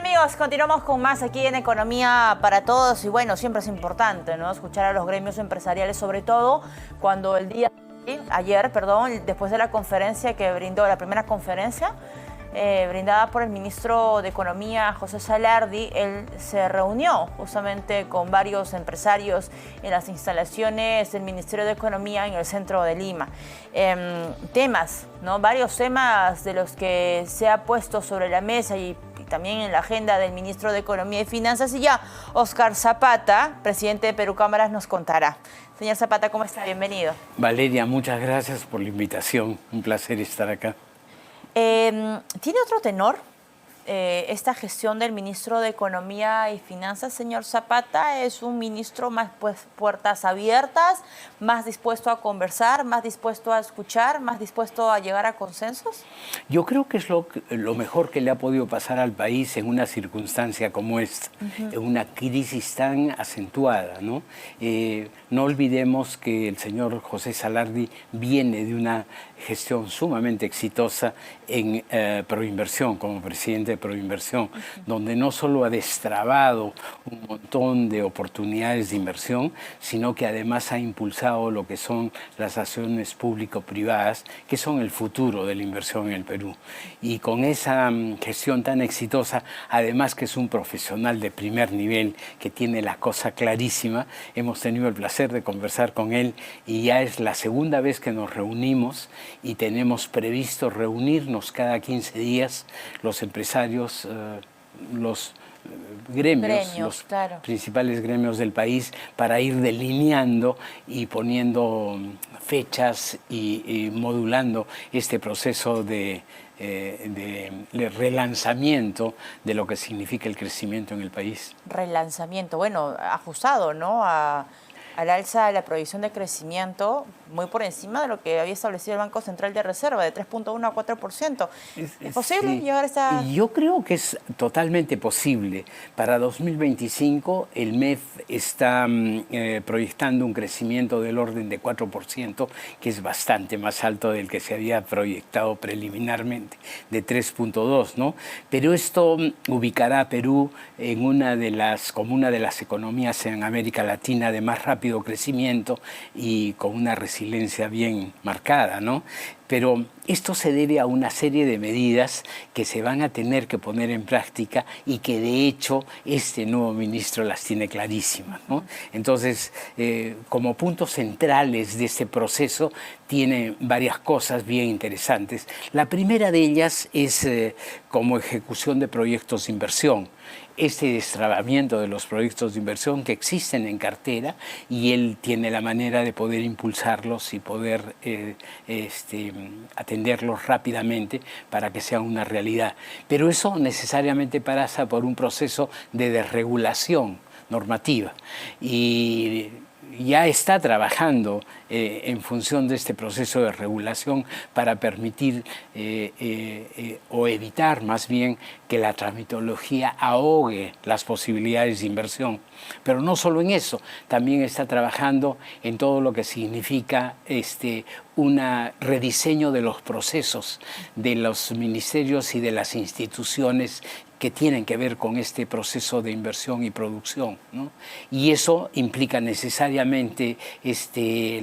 amigos, continuamos con más aquí en Economía para Todos y bueno, siempre es importante, ¿no?, escuchar a los gremios empresariales, sobre todo cuando ayer, después de la conferencia que brindó, la primera conferencia brindada por el ministro de Economía, José Salardi, él se reunió justamente con varios empresarios en las instalaciones del Ministerio de Economía en el centro de Lima. Temas, ¿no?, varios temas de los que se ha puesto sobre la mesa y también en la agenda del ministro de Economía y Finanzas, y ya Óscar Zapata, presidente de Perú Cámaras, nos contará. Señor Zapata, ¿cómo está? Bienvenido. Valeria, muchas gracias por la invitación. Un placer estar acá. ¿Tiene otro tenor esta gestión del ministro de Economía y Finanzas, señor Zapata? ¿Es un ministro más puertas abiertas, más dispuesto a conversar, más dispuesto a escuchar, más dispuesto a llegar a consensos? Yo creo que es lo mejor que le ha podido pasar al país en una circunstancia como esta, en una crisis tan acentuada, ¿no? No olvidemos que el señor José Salardi viene de una gestión sumamente exitosa en Proinversión, como presidente de Proinversión, donde no solo ha destrabado un montón de oportunidades de inversión, sino que además ha impulsado lo que son las acciones público-privadas, que son el futuro de la inversión en el Perú. Y con esa gestión tan exitosa, además que es un profesional de primer nivel, que tiene la cosa clarísima, hemos tenido el placer de conversar con él y ya es la segunda vez que nos reunimos y tenemos previsto reunirnos cada 15 días los empresarios, los gremios, los principales gremios del país, para ir delineando y poniendo fechas y modulando este proceso de relanzamiento de lo que significa el crecimiento en el país. Relanzamiento, bueno, ajustado, ¿no?, al alza de la proyección de crecimiento, muy por encima de lo que había establecido el Banco Central de Reserva, de 3.1 a 4%. ¿Es posible llegar a esa...? Yo creo que es totalmente posible. Para 2025 el MEF está proyectando un crecimiento del orden de 4%, que es bastante más alto del que se había proyectado preliminarmente, de 3.2, ¿no? Pero esto ubicará a Perú en como una de las economías en América Latina de más rápido crecimiento y con una resiliencia bien marcada, ¿no? Pero esto se debe a una serie de medidas que se van a tener que poner en práctica y que de hecho este nuevo ministro las tiene clarísimas, ¿no? Entonces, como puntos centrales de este proceso tiene varias cosas bien interesantes. La primera de ellas es como ejecución de proyectos de inversión. Este destrabamiento de los proyectos de inversión que existen en cartera, y él tiene la manera de poder impulsarlos y poder atenderlos rápidamente para que sean una realidad. Pero eso necesariamente pasa por un proceso de desregulación normativa y ya está trabajando en función de este proceso de regulación para permitir o evitar más bien que la tramitología ahogue las posibilidades de inversión. Pero no solo en eso, también está trabajando en todo lo que significa un rediseño de los procesos de los ministerios y de las instituciones que tienen que ver con este proceso de inversión y producción, ¿no? Y eso implica necesariamente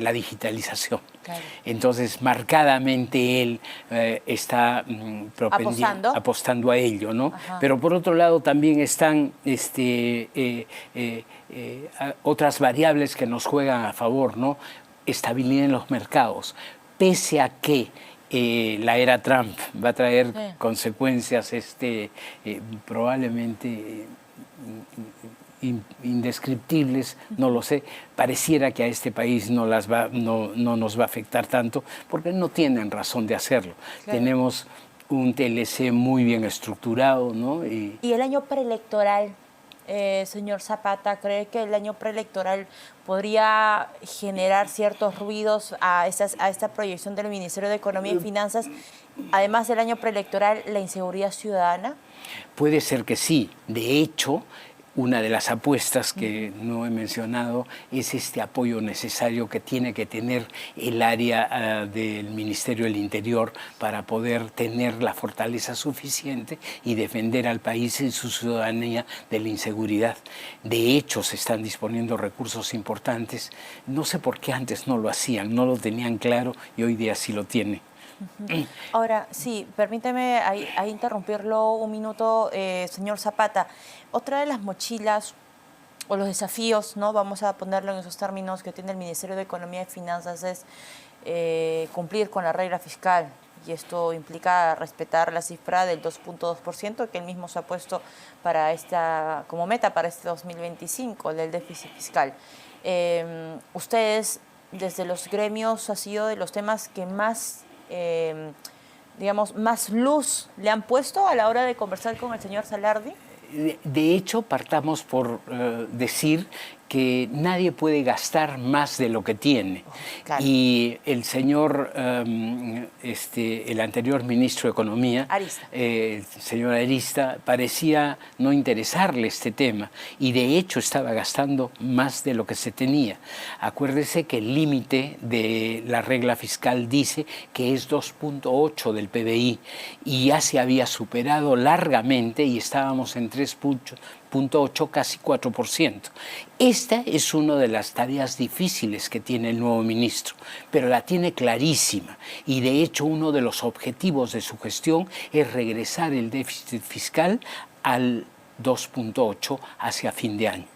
la digitalización. Claro. Entonces, marcadamente él está apostando a ello, ¿no? Ajá. Pero por otro lado también están otras variables que nos juegan a favor, ¿no? Estabilidad en los mercados, pese a que la era Trump va a traer consecuencias probablemente indescriptibles, no lo sé. Pareciera que a este país no nos va a afectar tanto porque no tienen razón de hacerlo. Claro. Tenemos un TLC muy bien estructurado, ¿no? ¿Y el año preelectoral, señor Zapata, cree que el año preelectoral podría generar ciertos ruidos a esta proyección del Ministerio de Economía y Finanzas, además del año preelectoral, la inseguridad ciudadana? Puede ser que sí. De hecho, una de las apuestas que no he mencionado es este apoyo necesario que tiene que tener el área del Ministerio del Interior para poder tener la fortaleza suficiente y defender al país y su ciudadanía de la inseguridad. De hecho, se están disponiendo recursos importantes. No sé por qué antes no lo hacían, no lo tenían claro y hoy día sí lo tienen. Ahora, sí, permíteme ahí interrumpirlo un minuto, señor Zapata. Otra de las mochilas o los desafíos, ¿no? Vamos a ponerlo en esos términos, que tiene el Ministerio de Economía y Finanzas es cumplir con la regla fiscal. Y esto implica respetar la cifra del 2.2% que él mismo se ha puesto para como meta para este 2025, el del déficit fiscal. Ustedes, desde los gremios, ha sido de los temas que más digamos, más luz le han puesto a la hora de conversar con el señor Salardi? De hecho, partamos por decir que nadie puede gastar más de lo que tiene. Claro. Y el señor, el anterior ministro de Economía, Arista. El señor Arista, parecía no interesarle este tema y de hecho estaba gastando más de lo que se tenía. Acuérdese que el límite de la regla fiscal dice que es 2.8 del PBI y ya se había superado largamente y estábamos en 3.8, casi 4%. Esta es una de las tareas difíciles que tiene el nuevo ministro, pero la tiene clarísima y de hecho uno de los objetivos de su gestión es regresar el déficit fiscal al 2.8 hacia fin de año.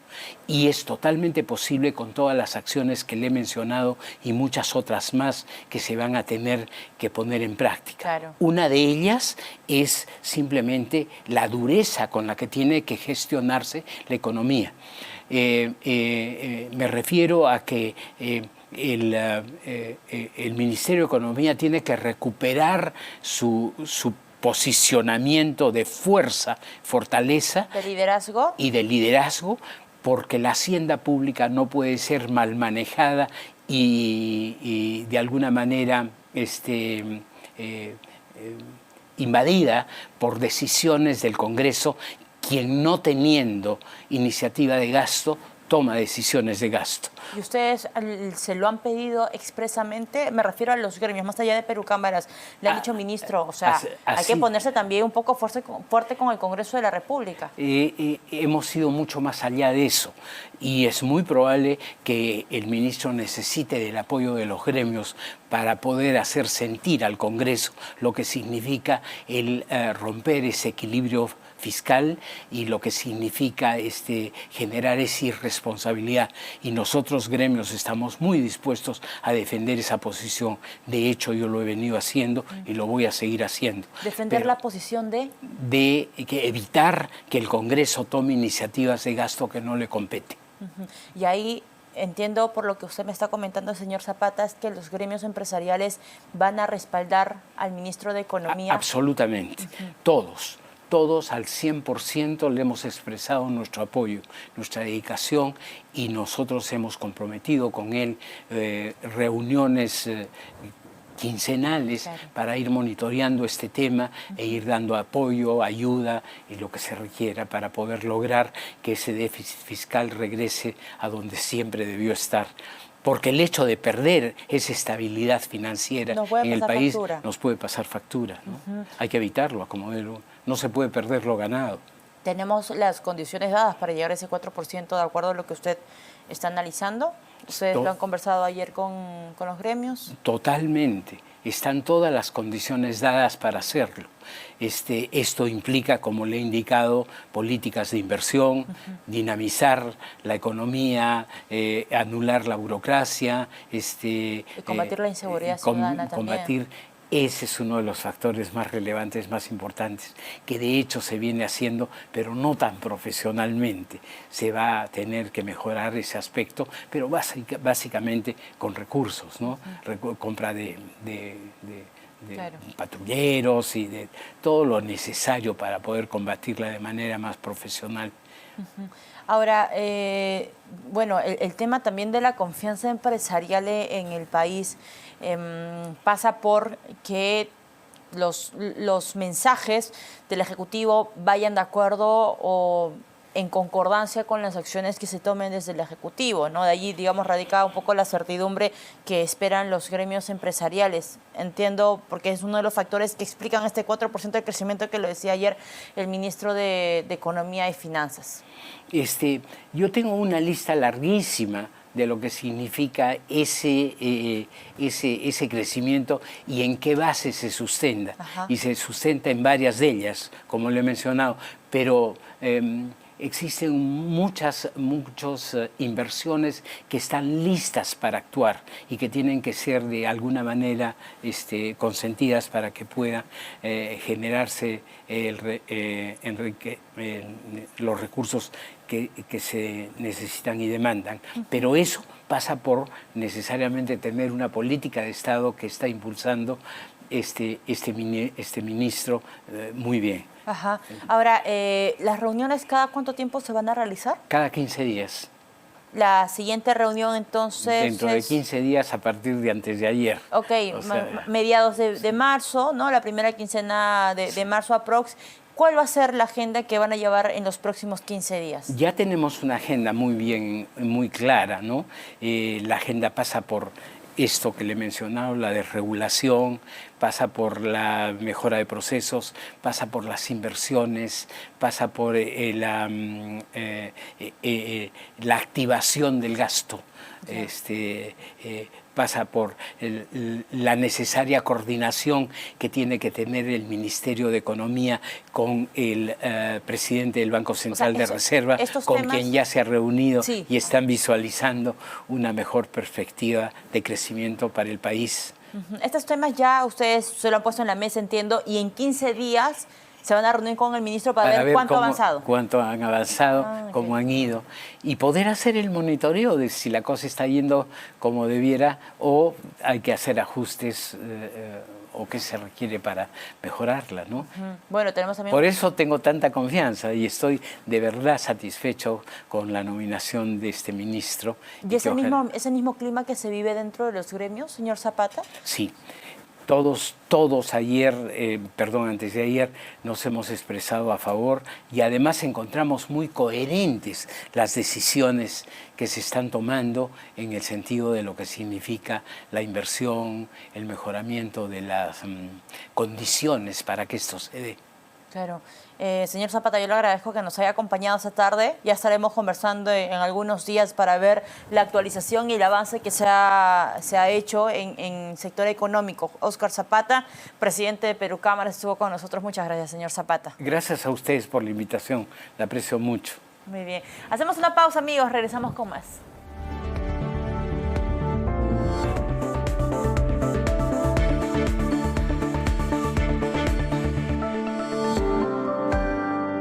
Y es totalmente posible con todas las acciones que le he mencionado y muchas otras más que se van a tener que poner en práctica. Claro. Una de ellas es simplemente la dureza con la que tiene que gestionarse la economía. Me refiero a que el Ministerio de Economía tiene que recuperar su posicionamiento de fuerza, fortaleza ¿De liderazgo? y de liderazgo, porque la hacienda pública no puede ser mal manejada y de alguna manera invadida por decisiones del Congreso, quien no teniendo iniciativa de gasto toma decisiones de gasto. ¿Y ustedes se lo han pedido expresamente? Me refiero a los gremios, más allá de Perú Cámaras. Le han dicho, ministro, o sea, hay que ponerse también un poco fuerte con el Congreso de la República. Hemos ido mucho más allá de eso y es muy probable que el ministro necesite del apoyo de los gremios para poder hacer sentir al Congreso lo que significa el romper ese equilibrio fiscal y lo que significa generar esa irresponsabilidad. Y nosotros, gremios, estamos muy dispuestos a defender esa posición. De hecho, yo lo he venido haciendo y lo voy a seguir haciendo. ¿Defender la posición de? De evitar que el Congreso tome iniciativas de gasto que no le compete. Y ahí entiendo, por lo que usted me está comentando, señor Zapata, es que los gremios empresariales van a respaldar al ministro de Economía. Absolutamente, todos al 100% le hemos expresado nuestro apoyo, nuestra dedicación y nosotros hemos comprometido con él reuniones quincenales, claro, para ir monitoreando este tema e ir dando apoyo, ayuda y lo que se requiera para poder lograr que ese déficit fiscal regrese a donde siempre debió estar. Porque el hecho de perder esa estabilidad financiera en el país nos puede pasar factura, ¿no? Hay que evitarlo, acomodarlo. No se puede perder lo ganado. ¿Tenemos las condiciones dadas para llegar a ese 4% de acuerdo a lo que usted está analizando? ¿Ustedes lo han conversado ayer con los gremios? Totalmente. Están todas las condiciones dadas para hacerlo. Esto implica, como le he indicado, políticas de inversión, dinamizar la economía, anular la burocracia. Y combatir la inseguridad ciudadana también. Ese es uno de los factores más relevantes, más importantes, que de hecho se viene haciendo, pero no tan profesionalmente. Se va a tener que mejorar ese aspecto, pero básicamente con recursos, ¿no? Compra de claro, patrulleros y de todo lo necesario para poder combatirla de manera más profesional. Ahora, bueno, el tema también de la confianza empresarial en el país pasa por que los mensajes del Ejecutivo vayan de acuerdo o en concordancia con las acciones que se tomen desde el Ejecutivo, ¿no? De allí, digamos, radica un poco la certidumbre que esperan los gremios empresariales. Entiendo, porque es uno de los factores que explican este 4% de crecimiento que lo decía ayer el ministro de Economía y Finanzas. Yo tengo una lista larguísima de lo que significa ese crecimiento y en qué base se sustenta. Ajá. Y se sustenta en varias de ellas, como lo he mencionado, pero existen muchas inversiones que están listas para actuar y que tienen que ser de alguna manera consentidas para que pueda generarse los recursos que se necesitan y demandan. Pero eso pasa por necesariamente tener una política de Estado que está impulsando este ministro muy bien. Ajá. Ahora, ¿las reuniones cada cuánto tiempo se van a realizar? Cada 15 días. La siguiente reunión entonces Dentro de 15 días a partir de antes de ayer. Ok, o sea, mediados de marzo, ¿no? La primera quincena de marzo aprox. ¿Cuál va a ser la agenda que van a llevar en los próximos 15 días? Ya tenemos una agenda muy clara, ¿no? La agenda pasa por esto que le he mencionado, la desregulación, pasa por la mejora de procesos, pasa por las inversiones, pasa por la activación del gasto, pasa por la necesaria coordinación que tiene que tener el Ministerio de Economía con el presidente del Banco Central de Reserva, con quien ya se ha reunido y están visualizando una mejor perspectiva de crecimiento para el país. Estos temas ya ustedes se lo han puesto en la mesa, entiendo, y en 15 días se van a reunir con el ministro para ver cuánto ha avanzado. Cuánto han avanzado, cómo han ido, y poder hacer el monitoreo de si la cosa está yendo como debiera o hay que hacer ajustes o qué se requiere para mejorarla, ¿no? Bueno, tenemos también... Por eso tengo tanta confianza y estoy de verdad satisfecho con la nominación de este ministro. ¿Y ese mismo clima que se vive dentro de los gremios, señor Zapata? Sí. Todos ayer, antes de ayer, nos hemos expresado a favor y además encontramos muy coherentes las decisiones que se están tomando en el sentido de lo que significa la inversión, el mejoramiento de las condiciones para que esto se dé. Claro. Señor Zapata, yo le agradezco que nos haya acompañado esta tarde. Ya estaremos conversando en algunos días para ver la actualización y el avance que se ha hecho en sector económico. Óscar Zapata, presidente de Perucámara, estuvo con nosotros. Muchas gracias, señor Zapata. Gracias a ustedes por la invitación. La aprecio mucho. Muy bien. Hacemos una pausa, amigos. Regresamos con más.